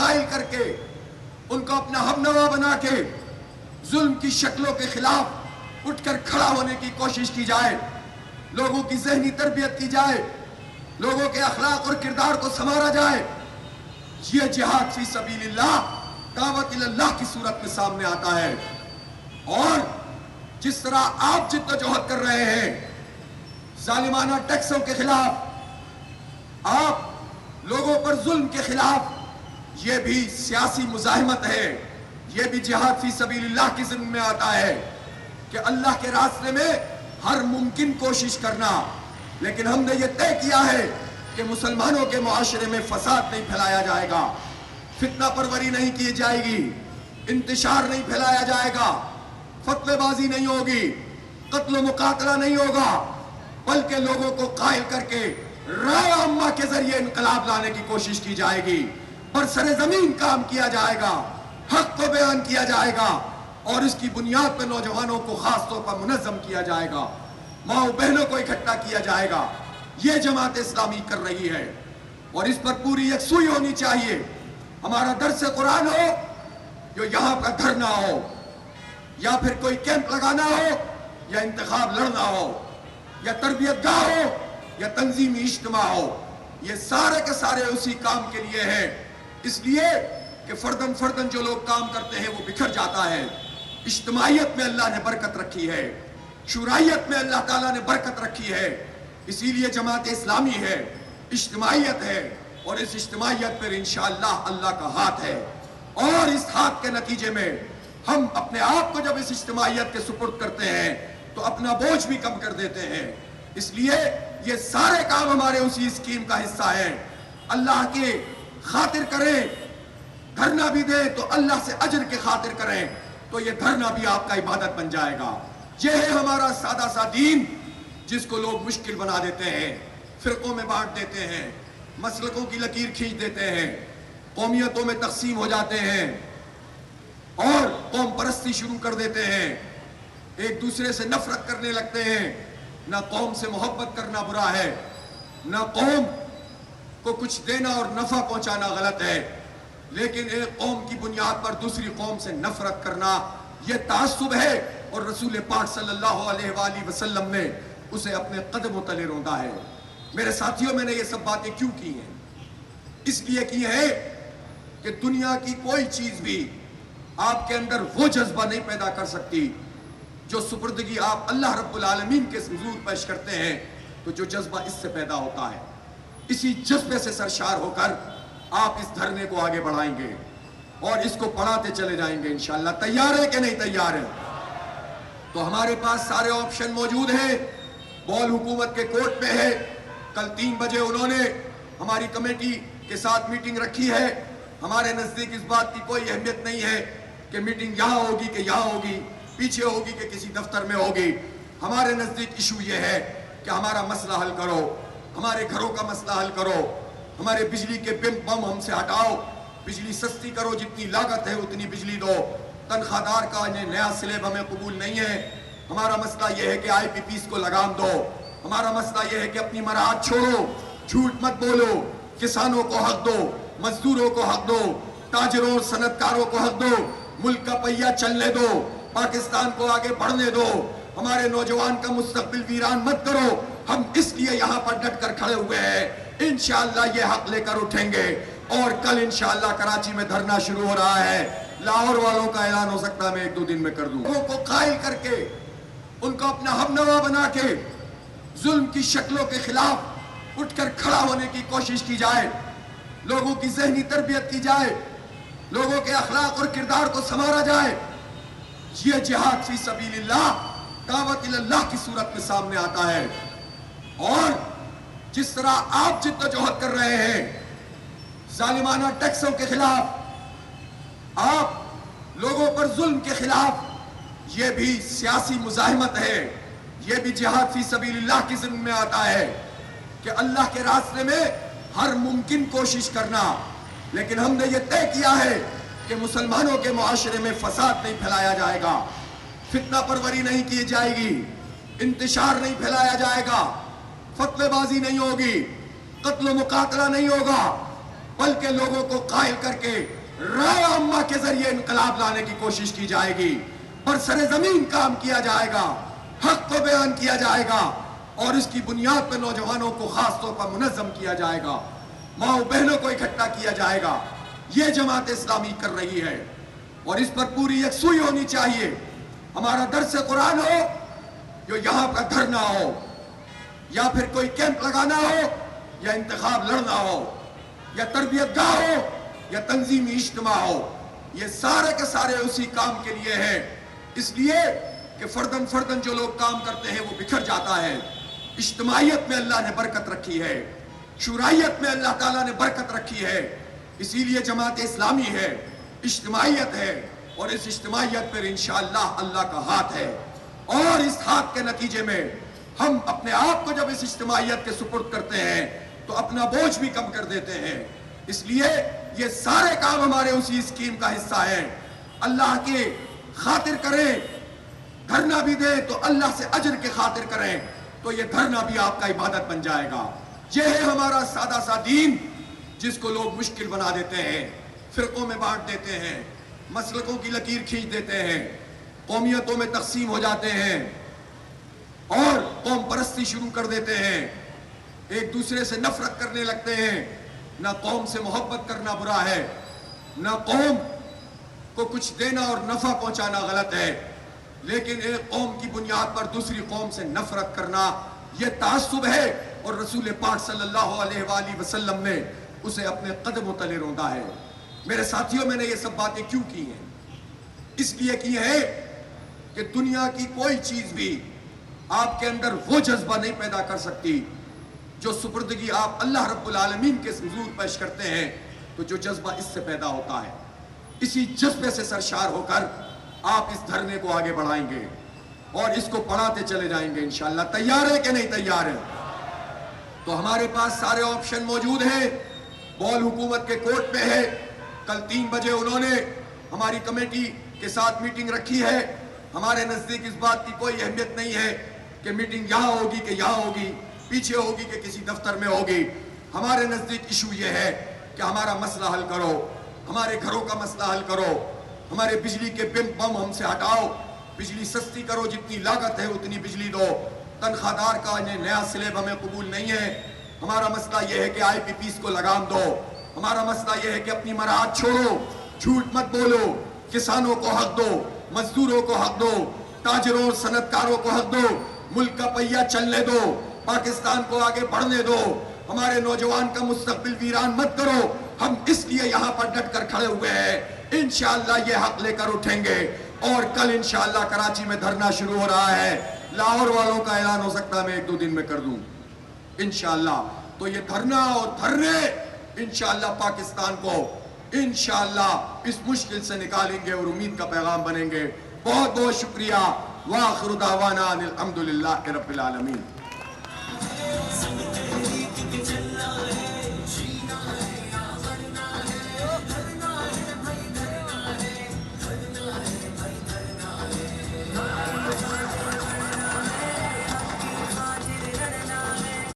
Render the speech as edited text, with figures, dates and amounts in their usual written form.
قائل کر کے ان کو اپنا ہمنوا بنا کے ظلم کی شکلوں کے خلاف اٹھ کر کھڑا ہونے کی کوشش کی جائے، لوگوں کی ذہنی تربیت کی جائے، لوگوں کے اخلاق اور کردار کو سنوارا جائے، یہ جہاد فی سبیل اللہ دعوت اللہ کی صورت میں سامنے آتا ہے۔ اور جس طرح آپ جدوجہد کر رہے ہیں ظالمانہ ٹیکسوں کے خلاف، آپ لوگوں پر ظلم کے خلاف، یہ بھی سیاسی مزاحمت ہے، یہ بھی جہاد فی سبیل اللہ کی ضمن میں آتا ہے کہ اللہ کے راستے میں ہر ممکن کوشش کرنا۔ لیکن ہم نے یہ طے کیا ہے کہ مسلمانوں کے معاشرے میں فساد نہیں پھیلایا جائے گا، فتنہ پروری نہیں کی جائے گی، انتشار نہیں پھیلایا جائے گا، فتوے بازی نہیں ہوگی، قتل و مقاتلہ نہیں ہوگا، بلکہ لوگوں کو قائل کر کے رائے عامہ کے ذریعے انقلاب لانے کی کوشش کی جائے گی، برسر زمین کام کیا جائے گا، حق کو بیان کیا جائے گا، اور اس کی بنیاد پہ نوجوانوں کو خاص طور پر منظم کیا جائے گا، ماں بہنوں کو اکٹھا کیا جائے گا۔ یہ جماعت اسلامی کر رہی ہے اور اس پر پوری یکسوئی ہونی چاہیے۔ ہمارا درس قرآن ہو، جو یہاں کا دھرنا ہو، یا پھر کوئی کیمپ لگانا ہو، یا انتخاب لڑنا ہو، یا تربیت گاہ ہو، یا تنظیمی اجتماع ہو، یہ سارے کے سارے اسی کام کے لیے ہیں۔ اس لیے کہ فردن فردن جو لوگ کام کرتے ہیں وہ بکھر جاتا ہے۔ اجتماعیت میں اللہ نے برکت رکھی ہے، شورائیت میں اللہ تعالیٰ نے برکت رکھی ہے، اسی لیے جماعت اسلامی ہے، اجتماعیت ہے، اور اس اجتماعیت پر انشاءاللہ اللہ کا ہاتھ ہے۔ اور اس ہاتھ کے نتیجے میں ہم اپنے آپ کو جب اس اجتماعیت کے سپرد کرتے ہیں تو اپنا بوجھ بھی کم کر دیتے ہیں۔ اس لیے یہ سارے کام ہمارے اسی اسکیم کا حصہ ہیں۔ اللہ کے خاطر کریں، دھرنا بھی دیں تو اللہ سے اجر کے خاطر کریں، تو یہ دھرنا بھی آپ کا عبادت بن جائے گا۔ یہ ہے ہمارا سادہ سا دین، جس کو لوگ مشکل بنا دیتے ہیں، فرقوں میں بانٹ دیتے ہیں، مسلکوں کی لکیر کھینچ دیتے ہیں، قومیتوں میں تقسیم ہو جاتے ہیں، اور قوم پرستی شروع کر دیتے ہیں، ایک دوسرے سے نفرت کرنے لگتے ہیں۔ نہ قوم سے محبت کرنا برا ہے، نہ قوم کو کچھ دینا اور نفع پہنچانا غلط ہے، لیکن ایک قوم کی بنیاد پر دوسری قوم سے نفرت کرنا یہ تعصب ہے، اور رسول پاک صلی اللہ علیہ وآلہ وسلم نے اسے اپنے قدموں تلے روندا ہے۔ میرے ساتھیوں، میں نے یہ سب باتیں کیوں کی ہیں؟ اس لیے کی ہیں کہ دنیا کی کوئی چیز بھی آپ کے اندر وہ جذبہ نہیں پیدا کر سکتی جو سپردگی آپ اللہ رب العالمین کے حضور پیش کرتے ہیں، تو جو جذبہ اس سے پیدا ہوتا ہے، اسی جذبے سے سرشار ہو کر آپ اس دھرنے کو آگے بڑھائیں گے اور اس کو پڑھاتے چلے جائیں گے انشاءاللہ۔ تیار ہے کہ نہیں تیار ہے؟ تو ہمارے پاس سارے آپشن موجود ہیں۔ بال حکومت کے کورٹ پہ ہے۔ کل 3 بجے انہوں نے ہماری کمیٹی کے ساتھ میٹنگ رکھی ہے۔ ہمارے نزدیک اس بات کی کوئی اہمیت نہیں ہے کہ میٹنگ یہاں ہوگی کہ یہاں ہوگی، پیچھے ہوگی کہ کسی دفتر میں ہوگی۔ ہمارے نزدیک ایشو یہ ہے کہ ہمارا مسئلہ حل کرو، ہمارے گھروں کا مسئلہ حل کرو، ہمارے بجلی کے بم ہم سے ہٹاؤ، بجلی سستی کرو، جتنی لاگت ہے اتنی بجلی دو، تنخواہ دار کا نیا سلیب ہمیں قبول نہیں ہے۔ ہمارا مسئلہ یہ ہے کہ آئی پی پیز کو لگام دو، ہمارا مسئلہ یہ ہے کہ اپنی مراعات چھوڑو، جھوٹ مت بولو، کسانوں کو حق دو، مزدوروں کو حق دو، تاجروں اور صنعت کاروں کو حق دو، ملک کا پہیہ چلنے دو، پاکستان کو آگے بڑھنے دو، ہمارے نوجوان کا مستقبل ویران مت کرو۔ ہم اس لیے یہاں پر ڈٹ کر کھڑے ہوئے ہیں۔ انشاءاللہ یہ حق لے کر اٹھیں گے، اور کل انشاءاللہ کراچی میں دھرنا شروع ہو رہا ہے۔ لاہور والوں کا اعلان ہو سکتا ہے میں 1-2 دن میں کر دوں۔ لوگوں کو قائل کر کے ان کو اپنا ہمنوا بنا کے ظلم کی شکلوں کے خلاف اٹھ کر کھڑا ہونے کی کوشش کی جائے، لوگوں کی ذہنی تربیت کی جائے، لوگوں کے اخلاق اور کردار کو سنوارا جائے، یہ جہاد فی سبیل اللہ دعوت اللہ کی صورت میں سامنے آتا ہے۔ اور جس طرح آپ جدوجہد کر رہے ہیں ظالمانہ ٹیکسوں کے خلاف، آپ لوگوں پر ظلم کے خلاف، یہ بھی سیاسی مزاحمت ہے، یہ بھی جہاد فی سبیل اللہ کی ضمن میں آتا ہے کہ اللہ کے راستے میں ہر ممکن کوشش کرنا۔ لیکن ہم نے یہ طے کیا ہے کہ مسلمانوں کے معاشرے میں فساد نہیں پھیلایا جائے گا، فتنہ پروری نہیں کی جائے گی، انتشار نہیں پھیلایا جائے گا، فتوے بازی نہیں ہوگی، قتل و مقاتلہ نہیں ہوگا، بلکہ لوگوں کو قائل کر کے رائے عامہ کے ذریعے انقلاب لانے کی کوشش کی جائے گی، برسر زمین کام کیا جائے گا، حق کو بیان کیا جائے گا، اور اس کی بنیاد پر نوجوانوں کو خاص طور پر منظم کیا جائے گا، ماں بہنوں کو اکٹھا کیا جائے گا۔ یہ جماعت اسلامی کر رہی ہے، اور اس پر پوری یکسوئی ہونی چاہیے۔ ہمارا درس قرآن ہو، جو یہاں کا دھرنا ہو، یا پھر کوئی کیمپ لگانا ہو، یا انتخاب لڑنا ہو، یا تربیت گاہ ہو، یا تنظیمی اجتماع ہو، یہ سارے کے سارے اسی کام کے لیے ہیں۔ اس لیے کہ فردن فردن جو لوگ کام کرتے ہیں وہ بکھر جاتا ہے۔ اجتماعیت میں اللہ نے برکت رکھی ہے، شورائیت میں اللہ تعالیٰ نے برکت رکھی ہے، اسی لیے جماعت اسلامی ہے، اجتماعیت ہے، اور اس اجتماعیت پر انشاءاللہ اللہ کا ہاتھ ہے، اور اس ہاتھ کے نتیجے میں ہم اپنے آپ کو جب اس اجتماعیت کے سپرد کرتے ہیں تو اپنا بوجھ بھی کم کر دیتے ہیں۔ اس لیے یہ سارے کام ہمارے اسی اسکیم کا حصہ ہیں۔ اللہ کے خاطر کریں، دھرنا بھی دیں تو اللہ سے اجر کے خاطر کریں، تو یہ دھرنا بھی آپ کا عبادت بن جائے گا۔ یہ ہے ہمارا سادہ سا دین، جس کو لوگ مشکل بنا دیتے ہیں، فرقوں میں بانٹ دیتے ہیں، مسلکوں کی لکیر کھینچ دیتے ہیں، قومیتوں میں تقسیم ہو جاتے ہیں، اور قوم پرستی شروع کر دیتے ہیں، ایک دوسرے سے نفرت کرنے لگتے ہیں۔ نہ قوم سے محبت کرنا برا ہے، نہ قوم کو کچھ دینا اور نفع پہنچانا غلط ہے، لیکن ایک قوم کی بنیاد پر دوسری قوم سے نفرت کرنا یہ تعصب ہے، اور رسول پاک صلی اللہ علیہ وآلہ وسلم نے اسے اپنے قدموں تلے روندا ہے۔ میرے ساتھیوں، میں نے یہ سب باتیں کیوں کی ہیں؟ اس لیے کی ہے کہ دنیا کی کوئی چیز بھی آپ کے اندر وہ جذبہ نہیں پیدا کر سکتی جو سپردگی آپ اللہ رب العالمین کے حضور پیش کرتے ہیں، تو جو جذبہ اس سے پیدا ہوتا ہے، اسی جذبے سے سرشار ہو کر آپ اس دھرنے کو آگے بڑھائیں گے اور اس کو پڑھاتے چلے جائیں گے انشاءاللہ۔ تیار ہے کہ نہیں تیار ہے؟ تو ہمارے پاس سارے آپشن موجود ہیں۔ بال حکومت کے کورٹ پہ ہے۔ کل 3 بجے انہوں نے ہماری کمیٹی کے ساتھ میٹنگ رکھی ہے۔ ہمارے نزدیک اس بات کی کوئی اہمیت نہیں ہے کہ میٹنگ یہاں ہوگی کہ یہاں ہوگی، پیچھے ہوگی کہ کسی دفتر میں ہوگی۔ ہمارے نزدیک ایشو یہ ہے کہ ہمارا مسئلہ حل کرو، ہمارے گھروں کا مسئلہ حل کرو، ہمارے بجلی کے بم ہم سے ہٹاؤ، بجلی سستی کرو، جتنی لاگت ہے اتنی بجلی دو، تنخواہ دار کا نیا سلیب ہمیں قبول نہیں ہے۔ ہمارا مسئلہ یہ ہے کہ آئی پی پیز کو لگام دو، ہمارا مسئلہ یہ ہے کہ اپنی مراعات چھوڑو، جھوٹ مت بولو، کسانوں کو حق دو، مزدوروں کو حق دو، تاجروں اور صنعت کاروں کو حق دو، ملک کا پہیہ چلنے دو، پاکستان کو آگے بڑھنے دو، ہمارے نوجوان کا مستقبل ویران مت کرو۔ ہم اس لیے یہاں پر ڈٹ کر کھڑے ہوئے ہیں، انشاءاللہ یہ حق لے کر اٹھیں گے، اور کل انشاءاللہ کراچی میں دھرنا شروع ہو رہا ہے۔ لاہور والوں کا اعلان ہو سکتا ہے میں 1-2 دن میں کر دوں انشاءاللہ۔ تو یہ دھرنا اور دھرنے انشاءاللہ پاکستان کو انشاءاللہ اس مشکل سے نکالیں گے اور امید کا پیغام بنیں گے۔ بہت بہت شکریہ۔ وآخر دعوانا ان الحمدللہ رب العالمین۔